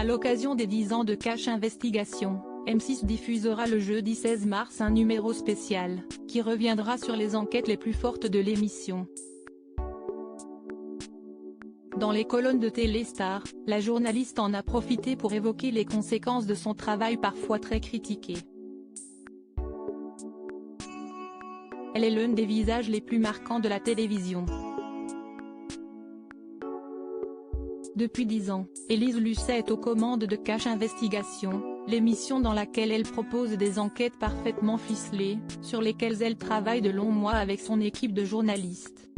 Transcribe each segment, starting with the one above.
l'occasion des 10 ans de Cash Investigation, M6 diffusera le jeudi 16 mars un numéro spécial, qui reviendra sur les enquêtes les plus fortes de l'émission. Dans les colonnes de Téléstar, la journaliste en a profité pour évoquer les conséquences de son travail parfois très critiqué. Elle est l'un des visages les plus marquants de la télévision. Depuis 10 ans, Élise Lucet est aux commandes de Cash Investigation, l'émission dans laquelle elle propose des enquêtes parfaitement ficelées, sur lesquelles elle travaille de longs mois avec son équipe de journalistes.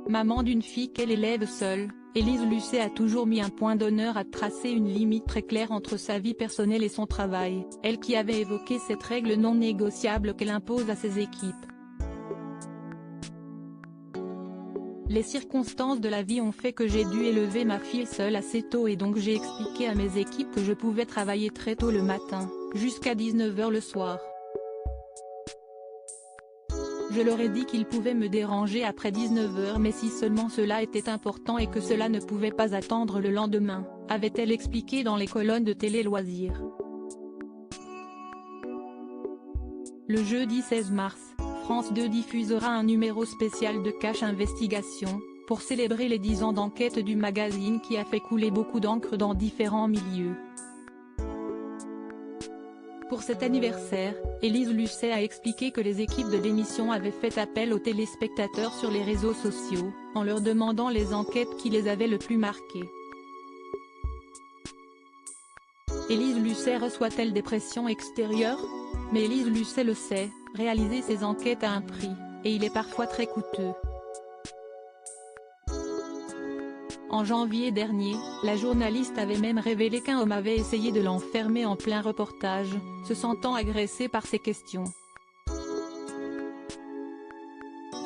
Maman d'une fille qu'elle élève seule, Élise Lucet a toujours mis un point d'honneur à tracer une limite très claire entre sa vie personnelle et son travail, elle qui avait évoqué cette règle non négociable qu'elle impose à ses équipes. Les circonstances de la vie ont fait que j'ai dû élever ma fille seule assez tôt et donc j'ai expliqué à mes équipes que je pouvais travailler très tôt le matin, jusqu'à 19h le soir. Je leur ai dit qu'ils pouvaient me déranger après 19h mais si seulement cela était important et que cela ne pouvait pas attendre le lendemain, avait-elle expliqué dans les colonnes de Télé Loisirs. Le jeudi 16 mars, France 2 diffusera un numéro spécial de Cash Investigation, pour célébrer les 10 ans d'enquête du magazine qui a fait couler beaucoup d'encre dans différents milieux. Pour cet anniversaire, Élise Lucet a expliqué que les équipes de l'émission avaient fait appel aux téléspectateurs sur les réseaux sociaux, en leur demandant les enquêtes qui les avaient le plus marquées. Élise Lucet reçoit-elle des pressions extérieures? Mais Élise Lucet le sait, réaliser ces enquêtes a un prix, et il est parfois très coûteux. En janvier dernier, la journaliste avait même révélé qu'un homme avait essayé de l'enfermer en plein reportage, se sentant agressé par ses questions.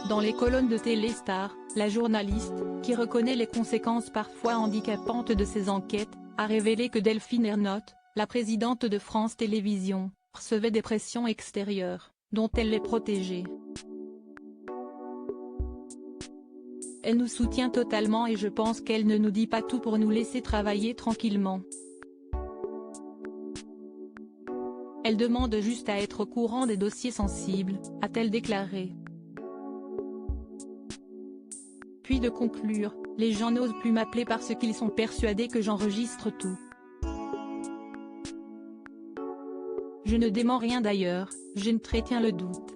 Dans les colonnes de Téléstar, la journaliste, qui reconnaît les conséquences parfois handicapantes de ces enquêtes, a révélé que Delphine Ernotte, la présidente de France Télévisions, recevait des pressions extérieures, dont elle les protégeait. Elle nous soutient totalement et je pense qu'elle ne nous dit pas tout pour nous laisser travailler tranquillement. Elle demande juste à être au courant des dossiers sensibles, a-t-elle déclaré. Puis de conclure, les gens n'osent plus m'appeler parce qu'ils sont persuadés que j'enregistre tout. Je ne dément rien d'ailleurs, j'entretiens le doute.